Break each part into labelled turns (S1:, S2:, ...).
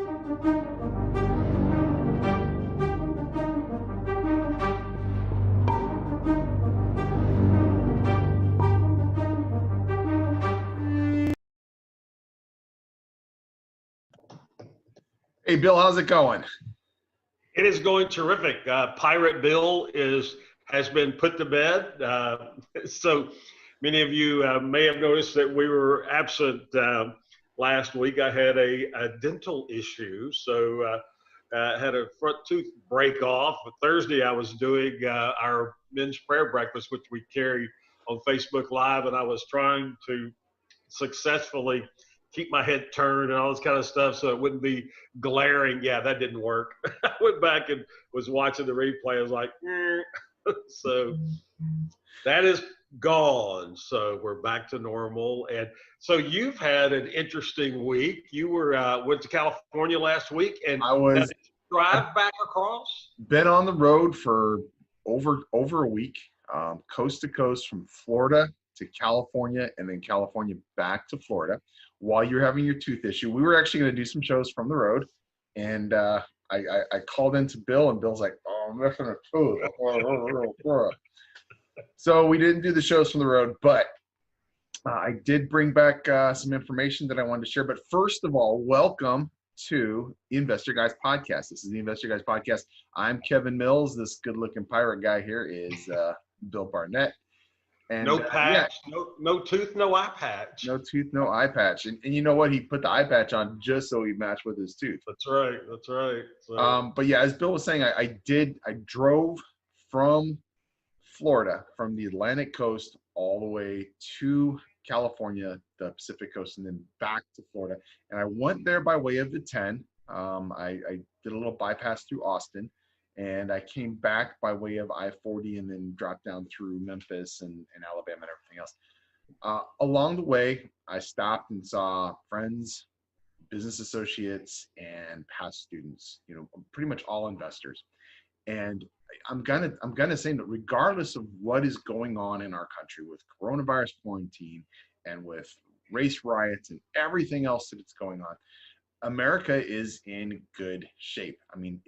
S1: Hey, Bill, how's it going?
S2: It is going terrific. Pirate Bill has been put to bed. So many of you may have noticed that we were absent last week. I had a dental issue, so I had a front tooth break off. Thursday, I was doing our men's prayer breakfast, which we carry on Facebook Live, and I was trying to successfully keep my head turned and all this kind of stuff so it wouldn't be glaring. Yeah, that didn't work. I went back and was watching the replay. I was like, so that is gone. So we're back to normal. And so you've had an interesting week. You were went to California last week, and
S1: I was
S2: did you drive back across.
S1: Been on the road for over a week, coast to coast from Florida to California, and then California back to Florida. While you're having your tooth issue, we were actually going to do some shows from the road, and I called into Bill, and Bill's like, "Oh, I'm missing a tooth." So we didn't do the shows from the road, but I did bring back some information that I wanted to share. But first of all, welcome to the Investor Guys Podcast. This is the Investor Guys Podcast. I'm Kevin Mills. This good-looking pirate guy here is Bill Barnett. And,
S2: no patch, no tooth, no eye patch.
S1: No tooth, no eye patch. And you know what? He put the eye patch on just so he matched with his tooth.
S2: That's right. That's right.
S1: So, but yeah, as Bill was saying, I drove from Florida, from the Atlantic coast all the way to California, the Pacific coast, and then back to Florida. And I went there by way of the 10. I did a little bypass through Austin. And I came back by way of I-40 and then dropped down through Memphis and Alabama and everything else. Along the way, I stopped and saw friends, business associates, and past students, pretty much all investors. And I'm gonna say that regardless of what is going on in our country with coronavirus quarantine and with race riots and everything else that's going on, America is in good shape. I mean,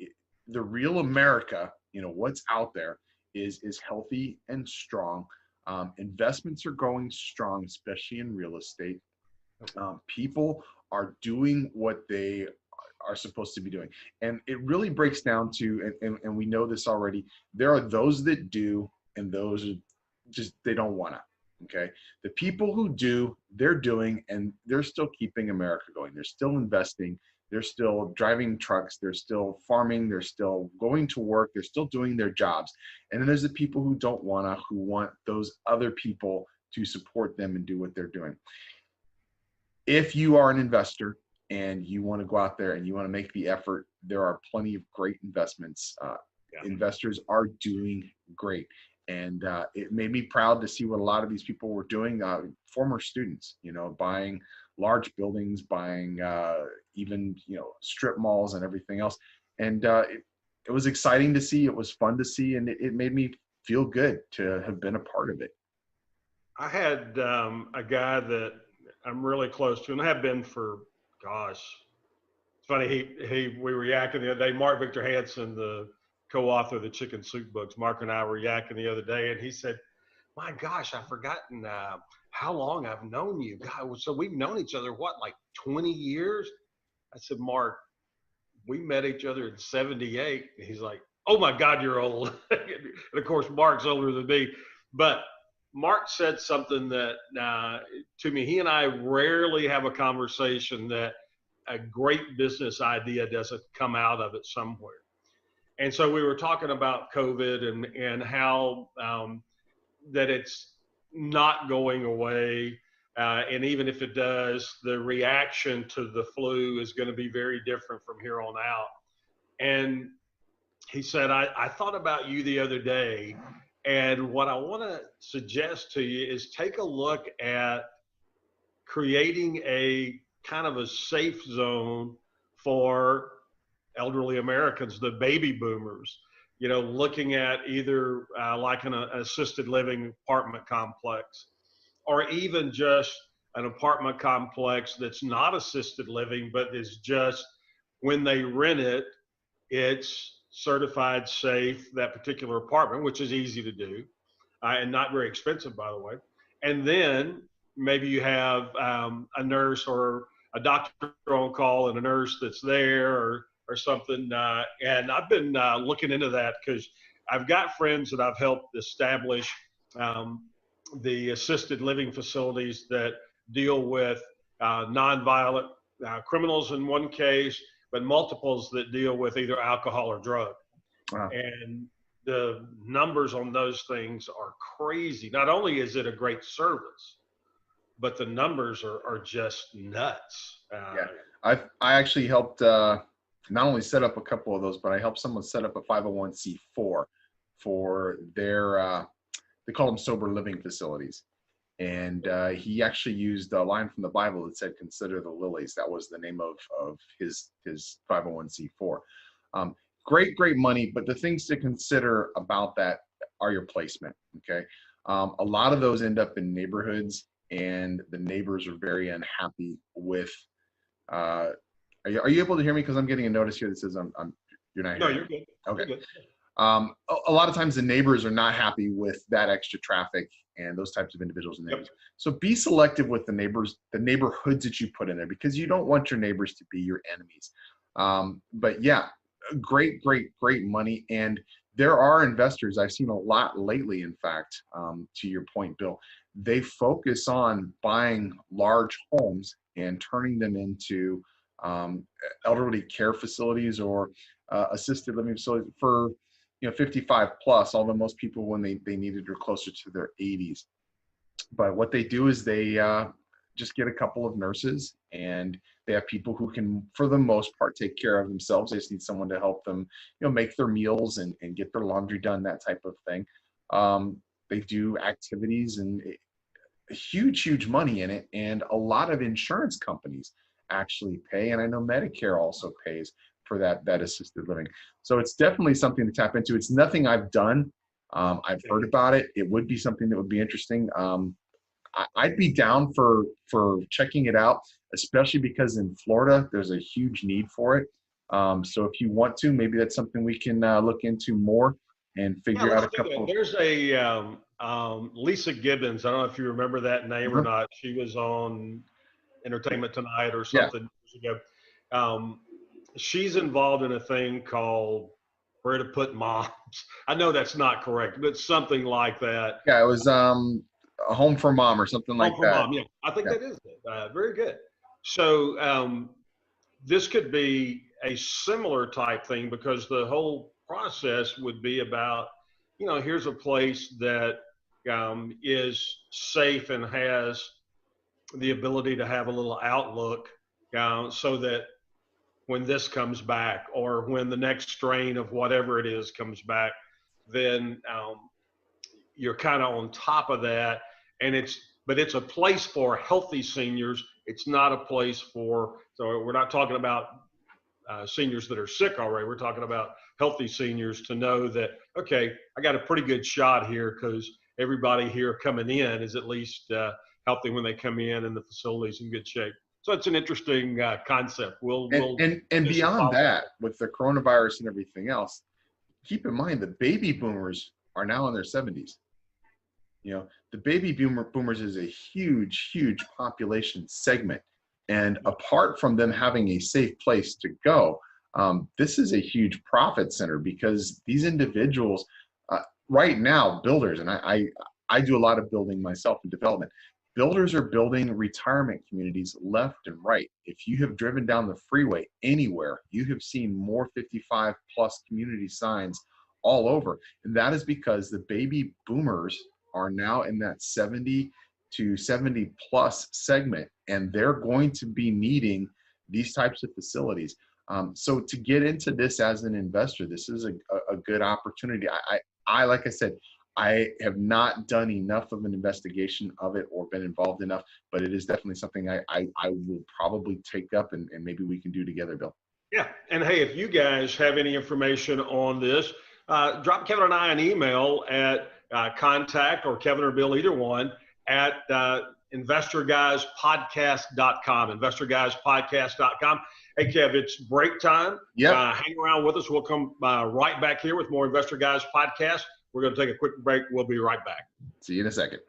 S1: the real America, what's out there is healthy and strong. Investments are going strong, especially in real estate. People are doing what they are supposed to be doing. And it really breaks down to, and we know this already, there are those that do and those who just, they don't want to. Okay. The people who do, they're doing, and they're still keeping America going. They're still investing. They're still driving trucks. They're still farming. They're still going to work. They're still doing their jobs. And then there's the people who don't want to, who want those other people to support them and do what they're doing. If you are an investor and you want to go out there and you want to make the effort, there are plenty of great investments. Investors are doing great. And it made me proud to see what a lot of these people were doing. Former students, buying large buildings, buying even, strip malls and everything else. And it was exciting to see. It was fun to see. And it made me feel good to have been a part of it.
S2: I had a guy that I'm really close to, and I have been for, gosh, it's funny. We were yakking the other day. Mark Victor Hansen, the co-author of the Chicken Soup books, Mark and I were yakking the other day, and he said, "My gosh, I've forgotten how long I've known you." God, so we've known each other, like 20 years? I said, "Mark, we met each other in 78. He's like, "Oh my God, you're old." And of course, Mark's older than me. But Mark said something that to me, he and I rarely have a conversation that a great business idea doesn't come out of it somewhere. And so we were talking about COVID and how that it's not going away. And even if it does, the reaction to the flu is going to be very different from here on out. And he said, I thought about you the other day, and what I want to suggest to you is take a look at creating a kind of a safe zone for elderly Americans, the baby boomers, looking at either like an assisted living apartment complex, or even just an apartment complex that's not assisted living, but is just when they rent it, it's certified safe, that particular apartment, which is easy to do and not very expensive, by the way. And then maybe you have a nurse or a doctor on call and a nurse that's there or something. And I've been looking into that because I've got friends that I've helped establish the assisted living facilities that deal with nonviolent criminals in one case, but multiples that deal with either alcohol or drug.
S1: Wow.
S2: And the numbers on those things are crazy. Not only is it a great service, but the numbers are just nuts.
S1: Yeah, I actually helped not only set up a couple of those, but I helped someone set up a 501c4 for their they call them sober living facilities. And he actually used a line from the Bible that said, "Consider the lilies." That was the name of his 501c4. Great money, but the things to consider about that are your placement. Okay, a lot of those end up in neighborhoods, and the neighbors are very unhappy with. Are you able to hear me? Because I'm getting a notice here that says you're not hearing.
S2: No, you're good.
S1: Okay.
S2: You're good.
S1: A lot of times the neighbors are not happy with that extra traffic and those types of individuals and neighbors. Yep. So be selective with the neighborhoods that you put in there, because you don't want your neighbors to be your enemies. But yeah, great money. And there are investors, I've seen a lot lately, in fact, to your point, Bill, they focus on buying large homes and turning them into elderly care facilities or assisted living facilities for 55 plus, although most people, when they need it, are closer to their 80s. But what they do is they just get a couple of nurses, and they have people who can, for the most part, take care of themselves. They just need someone to help them, make their meals and get their laundry done, that type of thing. They do activities, and huge money in it. And a lot of insurance companies actually pay, and I know Medicare also pays for that assisted living. So it's definitely something to tap into. It's nothing I've done. I've heard about it. It would be something that would be interesting. I'd be down for checking it out, especially because in Florida, there's a huge need for it. So if you want to, maybe that's something we can look into more and figure out a couple.
S2: There's a Lisa Gibbons. I don't know if you remember that name or not. She was on Entertainment Tonight or something years ago. She's involved in a thing called Where to Put Moms. I know that's not correct, but something like that.
S1: Yeah, it was a Home for Mom or something like that.
S2: Home for Mom, yeah. I think that is it. Very good. So this could be a similar type thing, because the whole process would be about, here's a place that is safe and has the ability to have a little outlook, so that when this comes back, or when the next strain of whatever it is comes back, then you're kind of on top of that. And it's a place for healthy seniors. It's not a place so we're not talking about seniors that are sick already. We're talking about healthy seniors, to know that, okay, I got a pretty good shot here, because everybody here coming in is at least healthy when they come in, and the facility's in good shape. So it's an interesting concept. And
S1: beyond that, with the coronavirus and everything else, keep in mind the baby boomers are now in their 70s. The baby boomers is a huge population segment. And apart from them having a safe place to go, this is a huge profit center, because these individuals right now, builders, and I do a lot of building myself and development. Builders are building retirement communities left and right. If you have driven down the freeway anywhere, you have seen more 55 plus community signs all over. And that is because the baby boomers are now in that 70 to 70 plus segment, and they're going to be needing these types of facilities. So to get into this as an investor, this is a good opportunity. I like I said, I have not done enough of an investigation of it or been involved enough, but it is definitely something I will probably take up, and maybe we can do together, Bill.
S2: Yeah. And hey, if you guys have any information on this, drop Kevin and I an email at contact, or Kevin or Bill, either one, at investorguyspodcast.com, investorguyspodcast.com. Hey, Kev, it's break time.
S1: Yeah.
S2: Hang around with us. We'll come right back here with more Investor Guys Podcast. We're going to take a quick break. We'll be right back.
S1: See you in a second.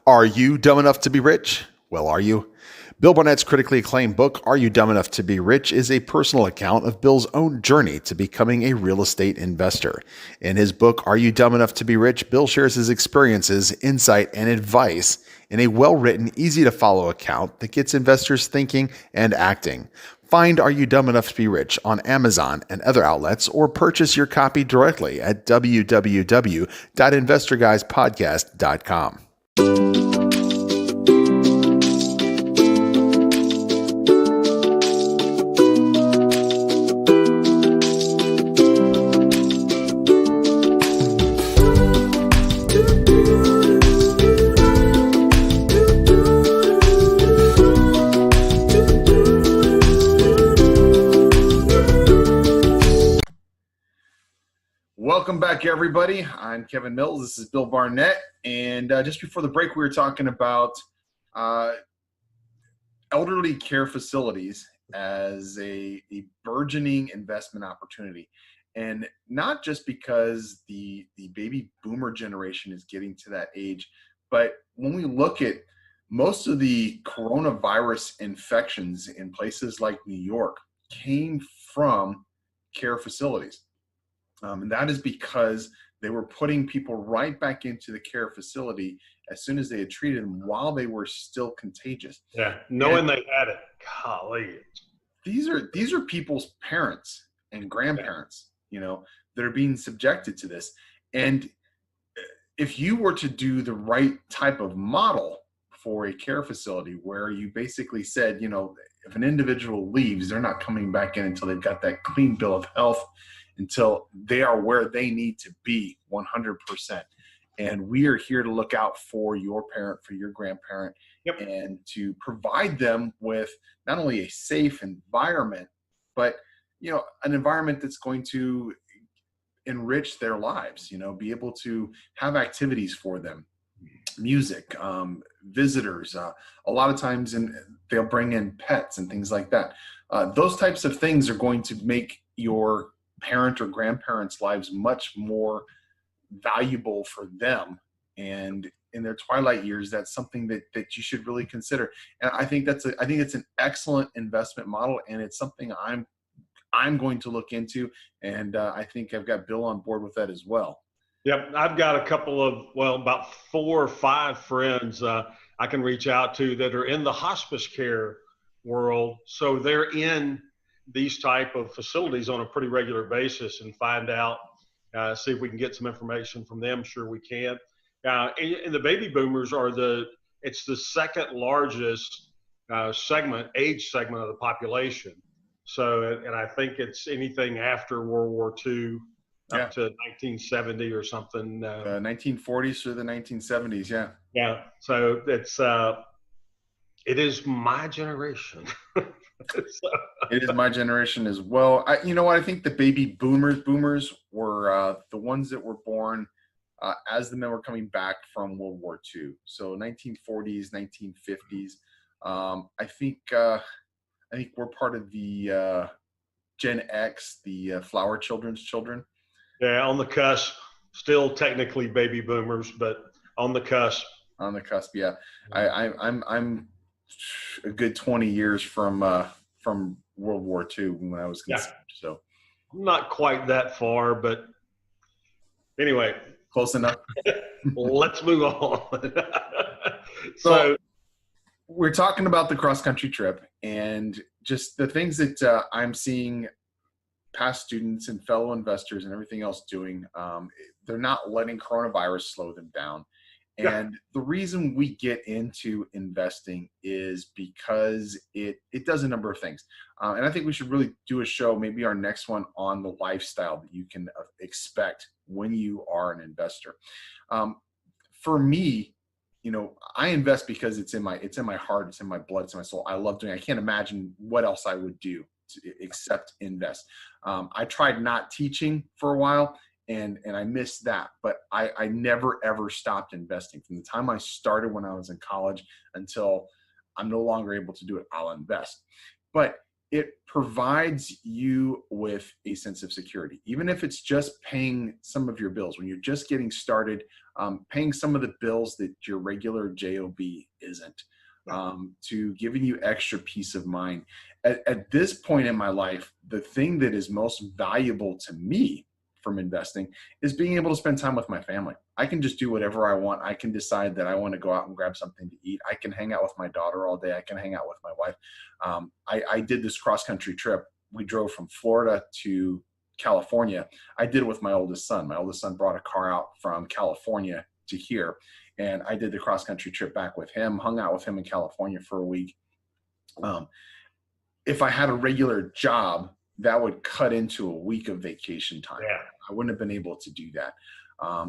S3: Are you dumb enough to be rich? Well, are you? Bill Barnett's critically acclaimed book, Are You Dumb Enough to Be Rich, is a personal account of Bill's own journey to becoming a real estate investor. In his book, Are You Dumb Enough to Be Rich, Bill shares his experiences, insight, and advice in a well-written, easy-to-follow account that gets investors thinking and acting. Find Are You Dumb Enough to Be Rich on Amazon and other outlets, or purchase your copy directly at www.investorguyspodcast.com.
S1: Welcome back, everybody. I'm Kevin Mills. This is Bill Barnett. And just before the break, we were talking about elderly care facilities as a burgeoning investment opportunity. And not just because the baby boomer generation is getting to that age, but when we look at most of the coronavirus infections in places like New York came from care facilities. And that is because they were putting people right back into the care facility as soon as they had treated them while they were still contagious.
S2: Yeah, knowing they had it. Golly.
S1: These are people's parents and grandparents, that are being subjected to this. And if you were to do the right type of model for a care facility where you basically said, if an individual leaves, they're not coming back in until they've got that clean bill of health, until they are where they need to be 100%. And we are here to look out for your parent, for your grandparent, and to provide them with not only a safe environment, but, an environment that's going to enrich their lives, be able to have activities for them, music, visitors, a lot of times, and they'll bring in pets and things like that. Those types of things are going to make your parent or grandparents' lives much more valuable for them. And in their twilight years, that's something that you should really consider. And I think it's an excellent investment model, and it's something I'm going to look into. And I think I've got Bill on board with that as well.
S2: Yep. I've got a couple of, about 4 or 5 friends I can reach out to that are in the hospice care world. So they're in these type of facilities on a pretty regular basis, and find out, see if we can get some information from them. Sure we can. And the baby boomers it's the second largest age segment of the population. So, and I think it's anything after World War II up to 1970 or something.
S1: 1940s through the 1970s. Yeah.
S2: Yeah. So it is my generation.
S1: It is my generation as well. You know what? I think the baby boomers were the ones that were born as the men were coming back from World War II. So 1940s, 1950s. I think we're part of the Gen X, the flower children's children.
S2: Yeah, on the cusp. Still technically baby boomers, but on the cusp.
S1: On the cusp, yeah. I'm a good 20 years from World War II when I was conceived. So
S2: not quite that far, but anyway,
S1: close enough.
S2: Let's move on.
S1: So we're talking about the cross country trip and just the things that I'm seeing past students and fellow investors and everything else doing. they're not letting coronavirus slow them down. And the reason we get into investing is because it does a number of things. And I think we should really do a show, maybe our next one, on the lifestyle that you can expect when you are an investor. For me, I invest because it's in my heart, it's in my blood, it's in my soul. I love doing it. I can't imagine what else I would do except invest. I tried not teaching for a while, and I missed that, but I never ever stopped investing. From the time I started when I was in college until I'm no longer able to do it, I'll invest. But it provides you with a sense of security, even if it's just paying some of your bills when you're just getting started, paying some of the bills that your regular job isn't, to giving you extra peace of mind. At this point in my life, the thing that is most valuable to me from investing is being able to spend time with my family. I can just do whatever I want. I can decide that I want to go out and grab something to eat. I can hang out with my daughter all day. I can hang out with my wife. I did this cross-country trip. We drove from Florida to California. I did it with my oldest son. My oldest son brought a car out from California to here, and I did the cross-country trip back with him, hung out with him in California for a week. If I had a regular job, that would cut into a week of vacation time.
S2: Yeah.
S1: I wouldn't have been able to do that.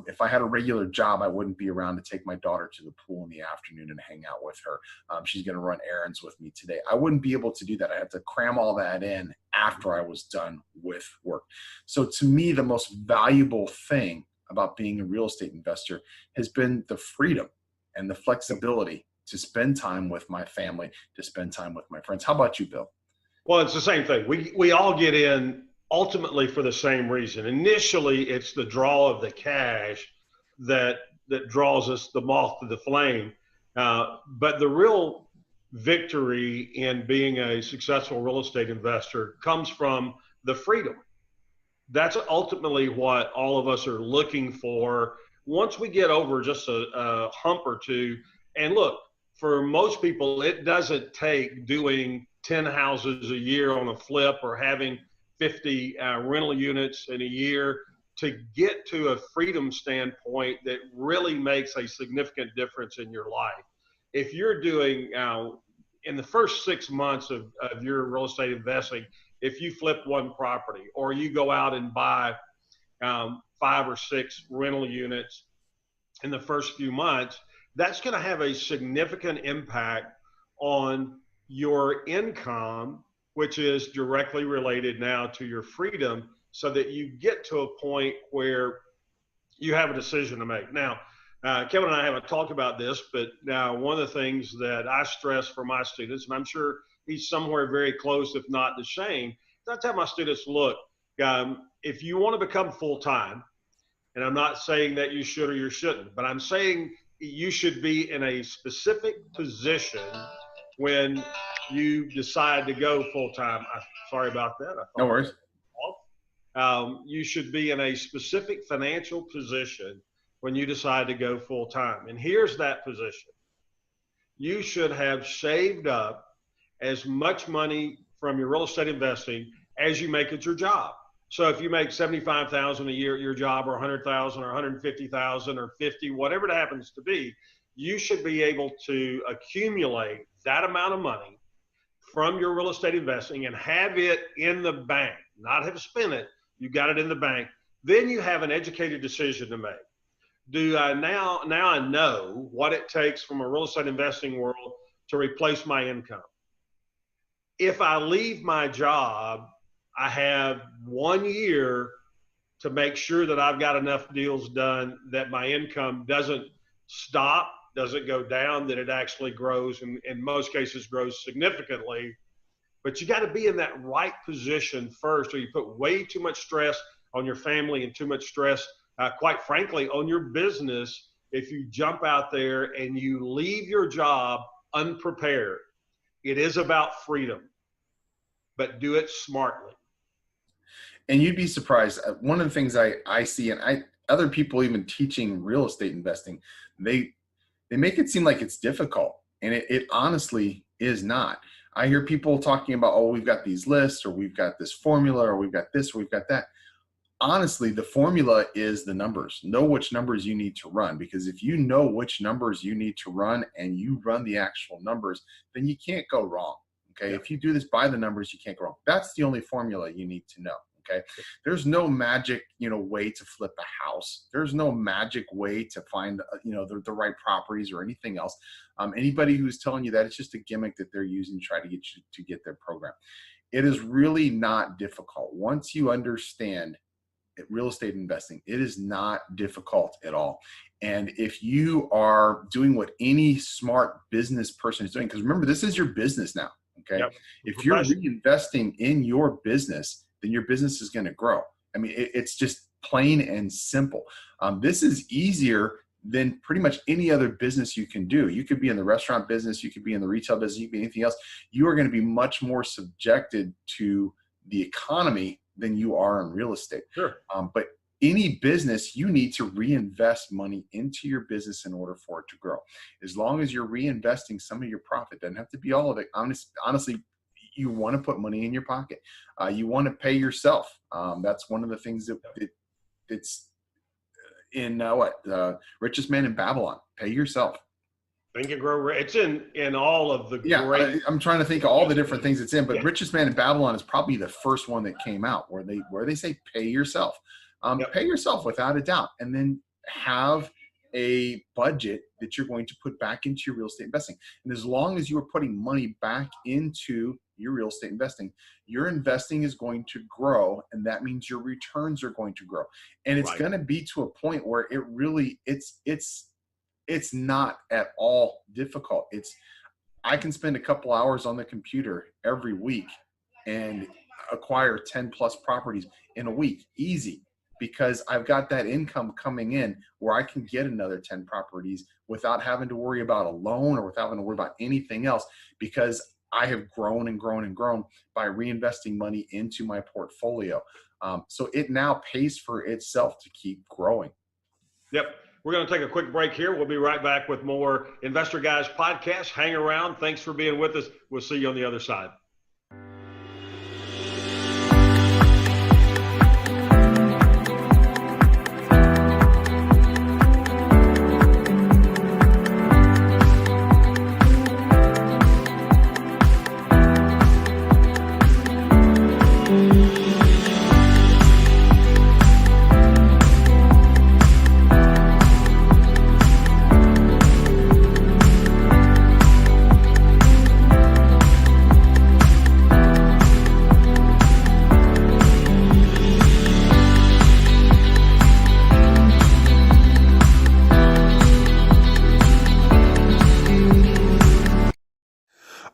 S1: If I had a regular job, I wouldn't be around to take my daughter to the pool in the afternoon and hang out with her. She's going to run errands with me today. I wouldn't be able to do that. I had to cram all that in after I was done with work. So to me, the most valuable thing about being a real estate investor has been the freedom and the flexibility to spend time with my family, to spend time with my friends. How about you, Bill?
S2: Well, it's the same thing. We all get in ultimately for the same reason. Initially, it's the draw of the cash that draws us, the moth to the flame. But the real victory in being a successful real estate investor comes from the freedom. That's ultimately what all of us are looking for. Once we get over just a hump or two, and look, for most people, it doesn't take doing 10 houses a year on a flip or having 50 rental units in a year to get to a freedom standpoint that really makes a significant difference in your life. If you're doing, in the first 6 months of your real estate investing, if you flip one property or you go out and buy 5 or 6 rental units in the first few months, that's going to have a significant impact on your income, which is directly related now to your freedom, so that you get to a point where you have a decision to make. Now, Kevin and I haven't talked about this, but now one of the things that I stress for my students, and I'm sure he's somewhere very close, if not the same, I tell my students, look, if you want to become full-time, and I'm not saying that you should or you shouldn't, but I'm saying you should be in a specific position when you decide to go full-time. Sorry about that.
S1: No worries.
S2: You should be in a specific financial position when you decide to go full-time. And here's that position. You should have saved up as much money from your real estate investing as you make at your job. So if you make $75,000 a year at your job, or $100,000 or $150,000 or $50,000, whatever it happens to be, you should be able to accumulate that amount of money from your real estate investing and have it in the bank, not have spent it. You got it in the bank. Then you have an educated decision to make. Do I now I know what it takes from a real estate investing world to replace my income. If I leave my job, I have 1 year to make sure that I've got enough deals done that my income doesn't stop, doesn't go down, that it actually grows, and in most cases grows significantly. But you got to be in that right position first, or you put way too much stress on your family and too much stress, quite frankly, on your business if you jump out there and you leave your job unprepared. It is about freedom, but do it smartly.
S1: And you'd be surprised. One of the things I see, and other people even teaching real estate investing, they make it seem like it's difficult, and it honestly is not. I hear people talking about, oh, we've got these lists, or we've got this formula, or we've got this, or we've got that. honestly, the formula is the numbers. Know which numbers you need to run, because if you know which numbers you need to run and you run the actual numbers, then you can't go wrong. Okay.
S2: Yeah.
S1: If you do this by the numbers, you can't go wrong. That's the only formula you need to know. Okay. There's no magic, way to flip a house. There's no magic way to find, the right properties or anything else. Anybody who's telling you that, it's just a gimmick that they're using to try to get you to get their program. It is really not difficult. Once you understand real estate investing, it is not difficult at all. And if you are doing what any smart business person is doing, because remember, this is your business now. Okay.
S2: Yep.
S1: If you're reinvesting in your business, then your business is going to grow. I mean, it's just plain and simple. This is easier than pretty much any other business you can do. You could be in the restaurant business, you could be in the retail business, you could be anything else. You are going to be much more subjected to the economy than you are in real estate.
S2: Sure.
S1: But any business, you need to reinvest money into your business in order for it to grow. As long as you're reinvesting some of your profit, doesn't have to be all of it. Honestly, you want to put money in your pocket. You want to pay yourself. That's one of the things it's in Richest Man in Babylon. Pay yourself.
S2: Think and Grow Rich. It's in all of the great.
S1: I'm trying to think of all the different things it's in, but Richest Man in Babylon is probably the first one that came out where they say pay yourself. Pay yourself without a doubt, and then have a budget that you're going to put back into your real estate investing. And as long as you are putting money back into your real estate investing, your investing is going to grow, and that means your returns are going to grow. And it's going to be to a point where it really it's not at all difficult. I can spend a couple hours on the computer every week and acquire 10 plus properties in a week, easy, because I've got that income coming in where I can get another 10 properties without having to worry about a loan or without having to worry about anything else, because I have grown and grown and grown by reinvesting money into my portfolio. So it now pays for itself to keep growing.
S2: Yep. We're going to take a quick break here. We'll be right back with more Investor Guys podcast. Hang around. Thanks for being with us. We'll see you on the other side.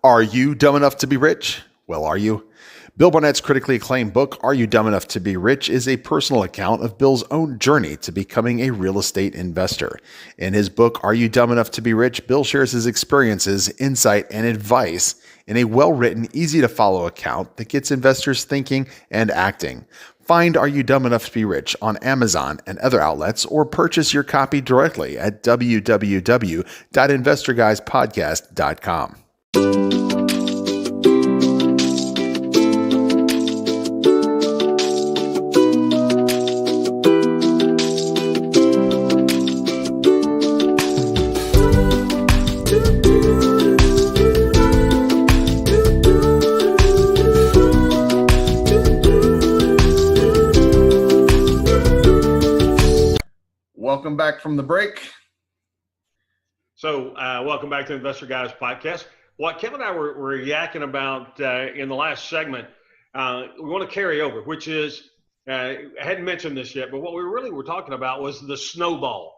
S3: Are you dumb enough to be rich? Well, are you? Bill Barnett's critically acclaimed book, Are You Dumb Enough to Be Rich?, is a personal account of Bill's own journey to becoming a real estate investor. In his book, Are You Dumb Enough to Be Rich?, Bill shares his experiences, insight, and advice in a well-written, easy-to-follow account that gets investors thinking and acting. Find Are You Dumb Enough to Be Rich on Amazon and other outlets, or purchase your copy directly at www.investorguyspodcast.com.
S1: Welcome back from the break.
S2: So welcome back to Investor Guys podcast. What Kevin and I were yakking about in the last segment, we want to carry over, which is, I hadn't mentioned this yet, but what we really were talking about was the snowball.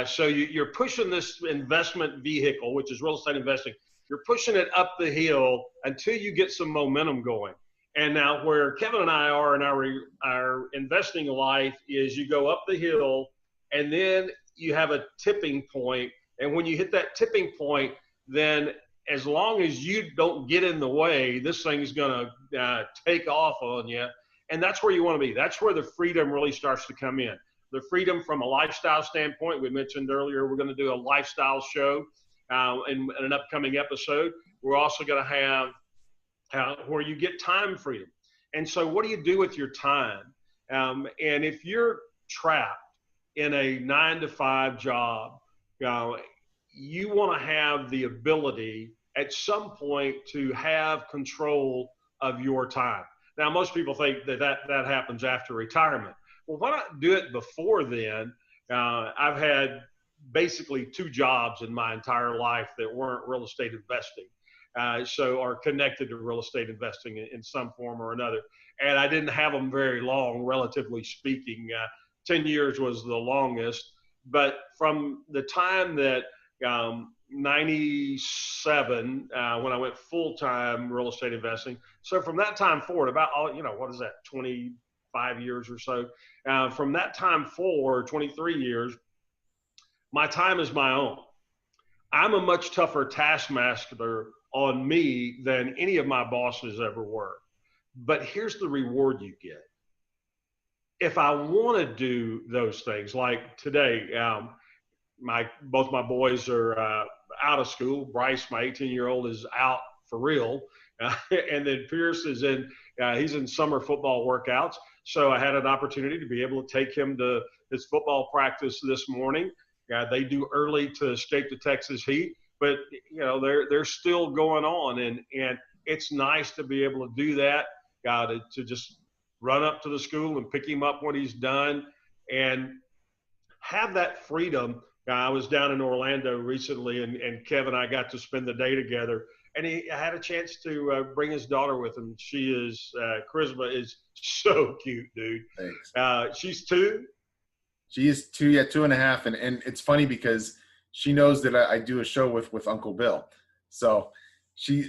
S2: So you're pushing this investment vehicle, which is real estate investing. You're pushing it up the hill until you get some momentum going. And now where Kevin and I are in our investing life is you go up the hill and then you have a tipping point. And when you hit that tipping point, then as long as you don't get in the way, this thing's going to take off on you. And that's where you want to be. That's where the freedom really starts to come in. The freedom from a lifestyle standpoint. We mentioned earlier, we're going to do a lifestyle show in an upcoming episode. We're also going to have where you get time freedom. And so what do you do with your time? And if you're trapped in a 9-to-5 job, you want to have the ability at some point to have control of your time. Now, most people think that happens after retirement. Well, why not do it before then? I've had basically 2 jobs in my entire life that weren't real estate investing. So are connected to real estate investing in some form or another. And I didn't have them very long, relatively speaking. 10 years was the longest. But from the time that 97, when I went full-time real estate investing, so from that time forward, about, what is that, 25 years or so, from that time forward, 23 years, my time is my own. I'm a much tougher taskmaster on me than any of my bosses ever were. But here's the reward you get. If I want to do those things, like today, both my boys are out of school. Bryce, my 18-year-old, is out for real. And then Pierce is he's in summer football workouts. So I had an opportunity to be able to take him to his football practice this morning. They do early to escape the Texas heat, but they're still going on, and it's nice to be able to do that. To just run up to the school and pick him up when he's done, and have that freedom. I was down in Orlando recently, and Kevin and I got to spend the day together, and I had a chance to bring his daughter with him. She is Charisma is so cute, dude.
S1: Thanks.
S2: She's 2.
S1: She is 2, 2.5. And it's funny because she knows that I do a show with Uncle Bill. So she'll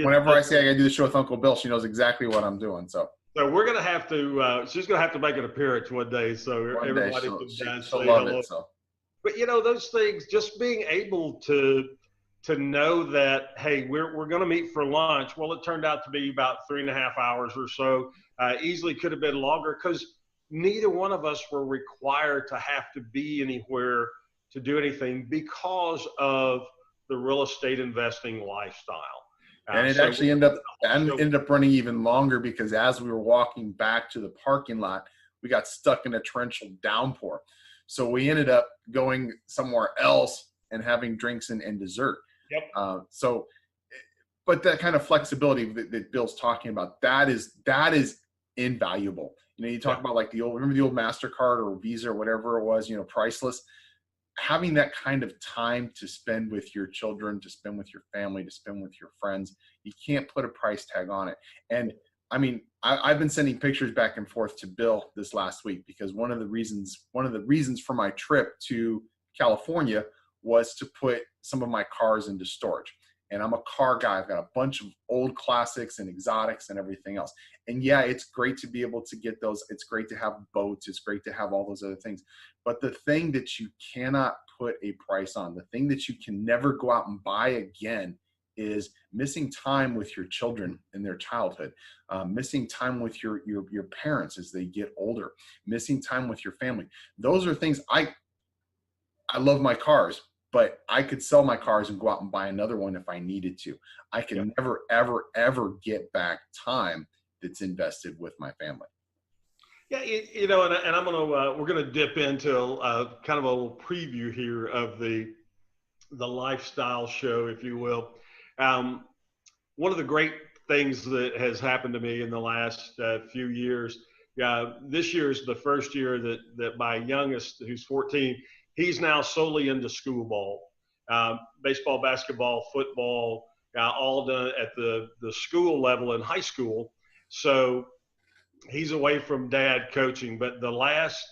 S1: whenever I say I gotta do the show with Uncle Bill, she knows exactly what I'm doing. So
S2: we're going to have to, she's going to have to make an appearance one day. So everybody can say hello. But those things, just being able to know that, hey, we're going to meet for lunch. Well, it turned out to be about 3.5 hours or so. Easily could have been longer, because neither one of us were required to have to be anywhere to do anything because of the real estate investing lifestyle.
S1: And it actually ended up running even longer, because as we were walking back to the parking lot, we got stuck in a torrential downpour. So we ended up going somewhere else and having drinks and dessert.
S2: Yep.
S1: But that kind of flexibility that Bill's talking about, that is invaluable. You talk about like remember the old MasterCard or Visa or whatever it was, priceless. Having that kind of time to spend with your children, to spend with your family, to spend with your friends, you can't put a price tag on it. And I mean, I've been sending pictures back and forth to Bill this last week, because one of the reasons for my trip to California was to put some of my cars into storage. And I'm a car guy. I've got a bunch of old classics and exotics and everything else. And yeah, it's great to be able to get those. It's great to have boats. It's great to have all those other things. But the thing that you cannot put a price on, the thing that you can never go out and buy again, is missing time with your children in their childhood, missing time with your parents as they get older, missing time with your family. Those are things. I love my cars, but I could sell my cars and go out and buy another one if I needed to. I can never, ever, ever get back time that's invested with my family.
S2: Yeah, and I'm we're gonna dip into a kind of a little preview here of the lifestyle show, if you will. One of the great things that has happened to me in the last few years, this year is the first year that my youngest, who's 14, he's now solely into school ball, baseball, basketball, football, all done at the school level in high school. So he's away from dad coaching, but the last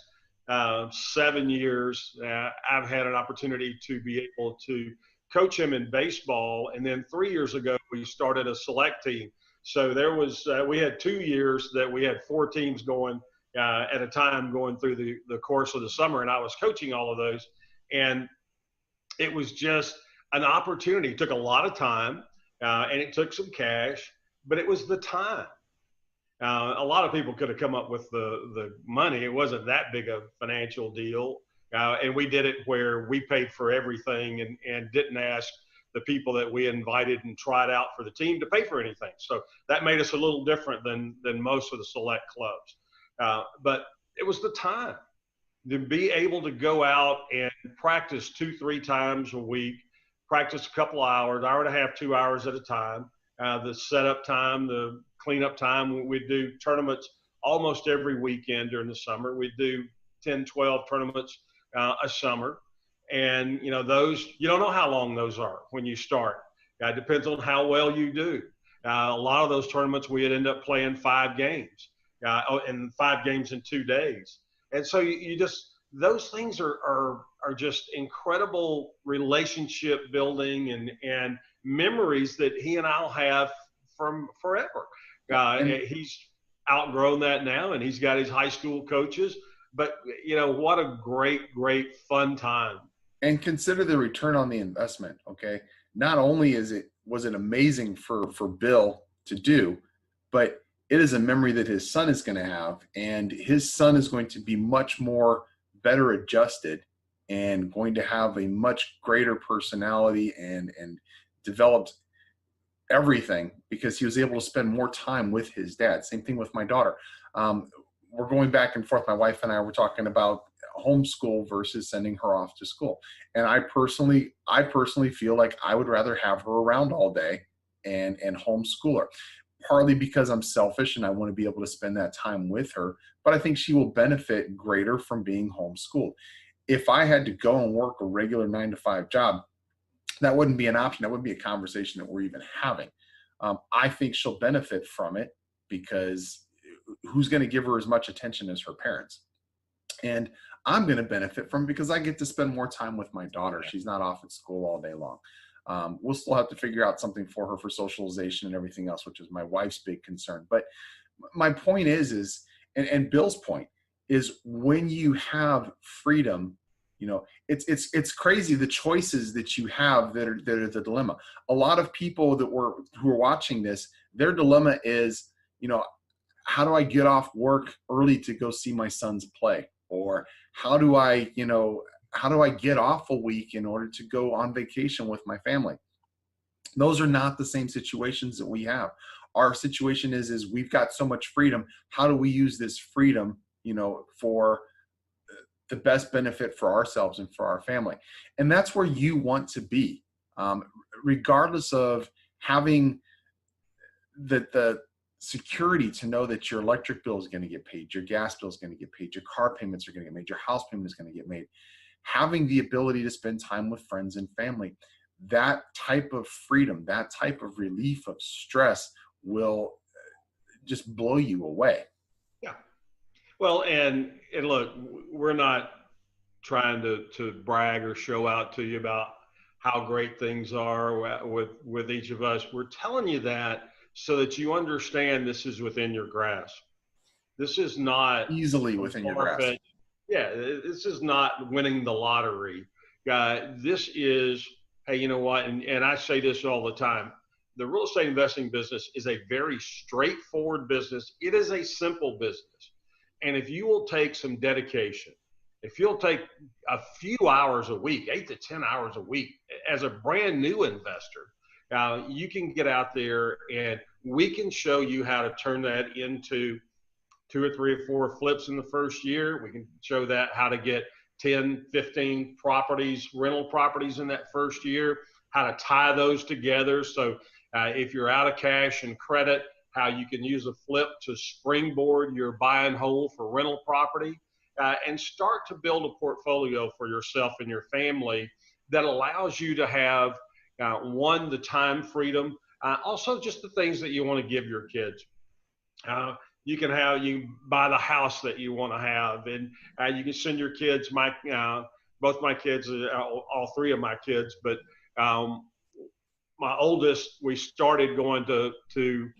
S2: 7 years, I've had an opportunity to be able to coach him in baseball. And then 3 years ago, we started a select team. So there was, we had 2 years that we had 4 teams going at a time going through the course of the summer. And I was coaching all of those. And it was just an opportunity. It took a lot of time and it took some cash, but it was the time. A lot of people could have come up with the money. It wasn't that big a financial deal. And we did it where we paid for everything and didn't ask the people that we invited and tried out for the team to pay for anything. So that made us a little different than most of the select clubs. But it was the time to be able to go out and practice 2-3 times a week, practice a couple of hours, hour and a half, 2 hours at a time. The setup time, the cleanup time. We do tournaments almost every weekend during the summer. We do 10, 12 tournaments a summer. And, those, you don't know how long those are when you start. It depends on how well you do. A lot of those tournaments, we'd end up playing 5 games, and 5 games in 2 days. And so you just, those things are just incredible relationship building and memories that he and I'll have from forever. He's outgrown that now, and he's got his high school coaches. But, what a great, great fun time.
S1: And consider the return on the investment, okay? Not only was it amazing for Bill to do, but it is a memory that his son is going to have, and his son is going to be much more better adjusted and going to have a much greater personality and developed everything because he was able to spend more time with his dad. Same thing with my daughter. We're going back and forth. My wife and I were talking about homeschool versus sending her off to school. And I personally feel like I would rather have her around all day and homeschool her, partly because I'm selfish and I want to be able to spend that time with her. But I think she will benefit greater from being homeschooled. If I had to go and work a regular 9-to-5 job, that wouldn't be an option. That wouldn't be a conversation that we're even having. I think she'll benefit from it because who's going to give her as much attention as her parents? And I'm going to benefit from it because I get to spend more time with my daughter. She's not off at school all day long. We'll still have to figure out something for her for socialization and everything else, which is my wife's big concern. But my point is, and Bill's point is, when you have freedom, it's crazy the choices that you have that are the dilemma. A lot of people who are watching this, their dilemma is, how do I get off work early to go see my sons play? Or how do I get off a week in order to go on vacation with my family? Those are not the same situations that we have. Our situation is we've got so much freedom. How do we use this freedom, for the best benefit for ourselves and for our family? And that's where you want to be, regardless of having the security to know that your electric bill is going to get paid, your gas bill is going to get paid, your car payments are going to get made, your house payment is going to get made. Having the ability to spend time with friends and family, that type of freedom, that type of relief of stress will just blow you away.
S2: Yeah. Well, and look, we're not trying to brag or show out to you about how great things are with each of us. We're telling you that so that you understand this is within your grasp. This is not
S1: easily within your grasp.
S2: Yeah, this is not winning the lottery. This is, hey, you know what? And I say this all the time. The real estate investing business is a very straightforward business. It is a simple business. And if you will take some dedication, if you'll take a few hours a week, 8 to 10 hours a week, as a brand new investor, you can get out there and we can show you how to turn that into 2 or 3 or 4 flips in the first year. We can show that how to get 10, 15 properties, rental properties in that first year, how to tie those together. So if you're out of cash and credit, how you can use a flip to springboard your buy and hold for rental property, and start to build a portfolio for yourself and your family that allows you to have, one, the time freedom, also just the things that you want to give your kids. You buy the house that you want to have, and you can send your kids, both my kids, all 3 of my kids, but my oldest, we started going to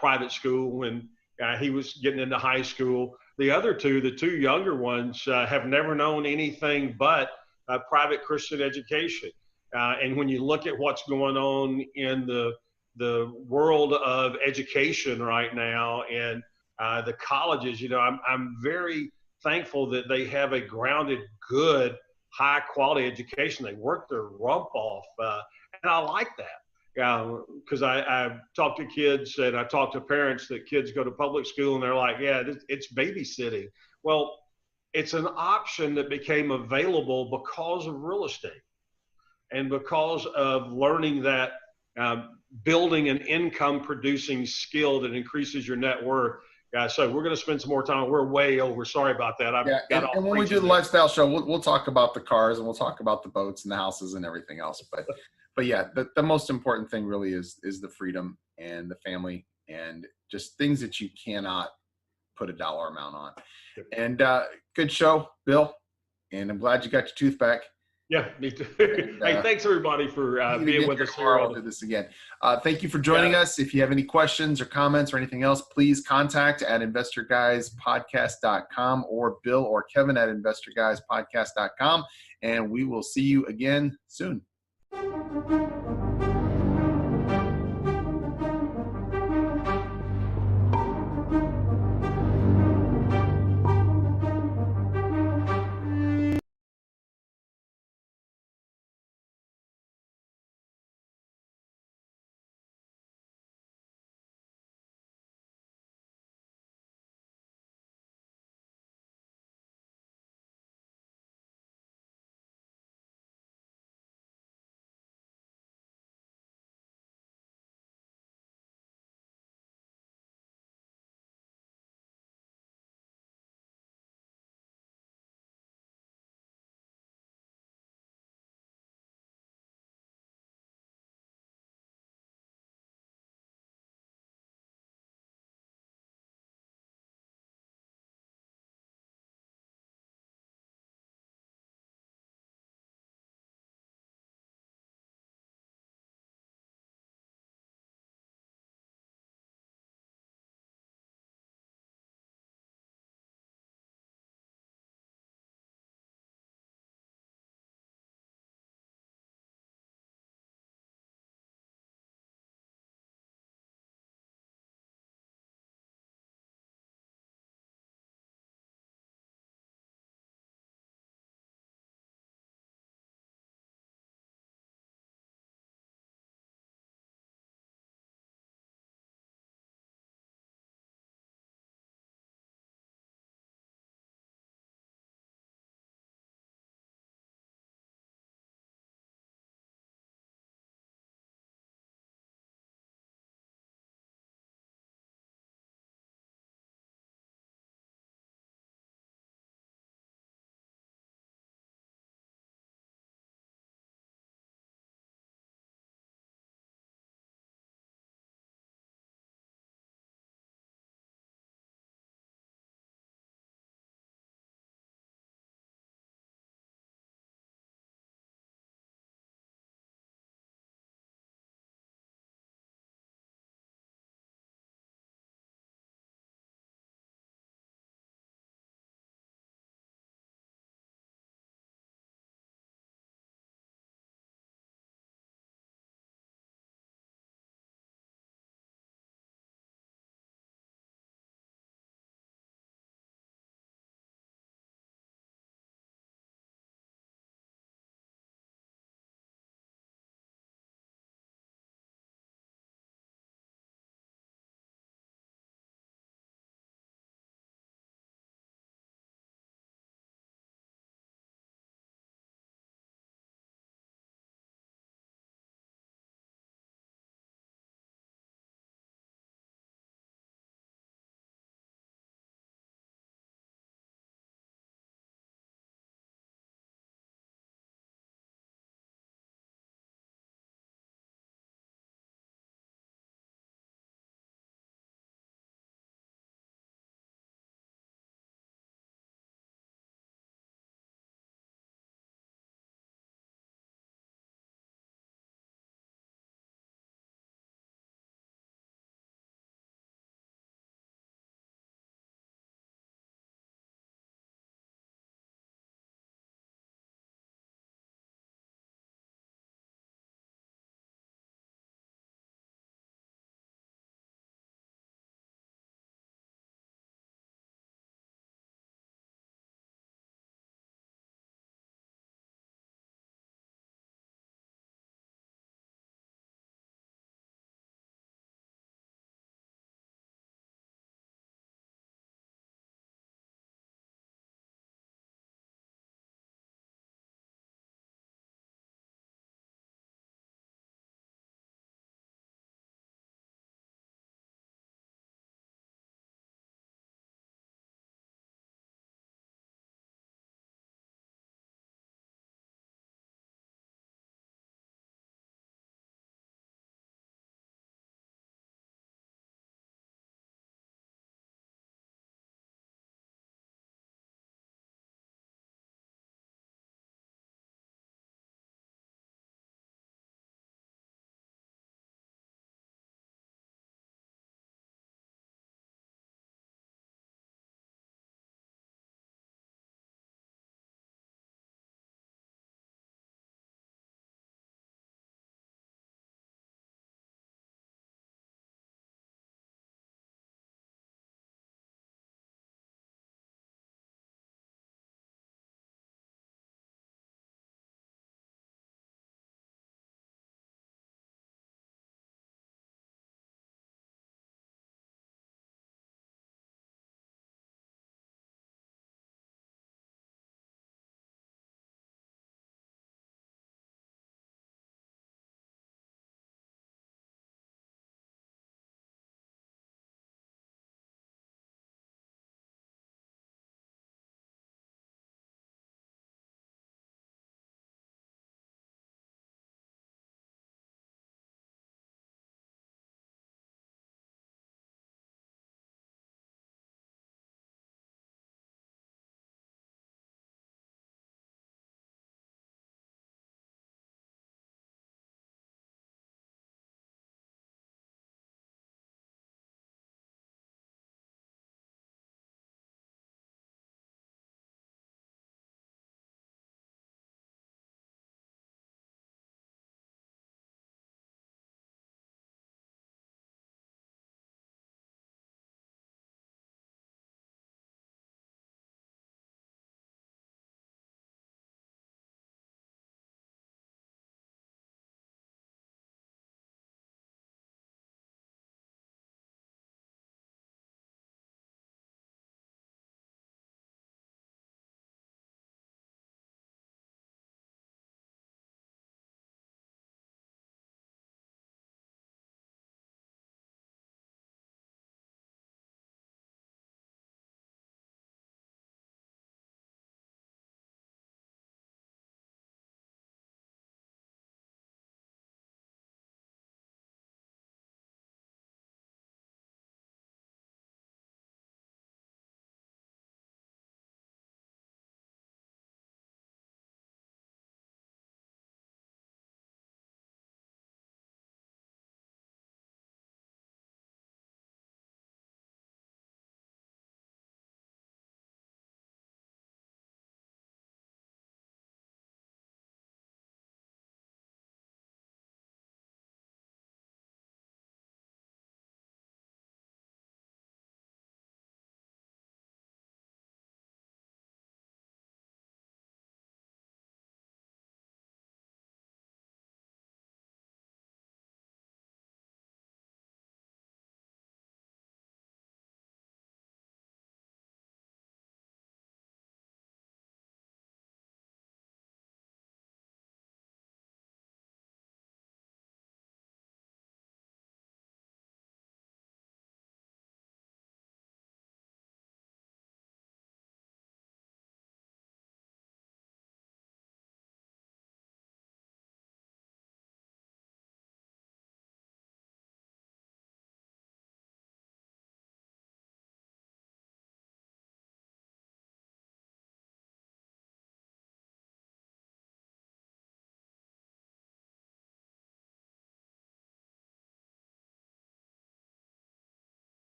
S2: private school when he was getting into high school. The other 2, the 2 younger ones, have never known anything but private Christian education. And when you look at what's going on in the world of education right now and the colleges, I'm very thankful that they have a grounded, good, high quality education. They work their rump off. And I like that. because I talk to kids and I talk to parents that kids go to public school and they're like, yeah, it's babysitting. Well, it's an option that became available because of real estate and because of learning that building an income producing skill that increases your net worth. So we're going to spend some more time. We're way over. Sorry about that.
S1: And when we do the lifestyle show, we'll talk about the cars and we'll talk about the boats and the houses and everything else. But yeah, the most important thing really is the freedom and the family and just things that you cannot put a dollar amount on. And good show, Bill. And I'm glad you got your tooth back.
S2: Yeah, me too. Hey, thanks everybody for being with us here.
S1: I'll do this again. Thank you for joining us. If you have any questions or comments or anything else, please contact at investorguyspodcast.com or Bill or Kevin at investorguyspodcast.com. And we will see you again soon.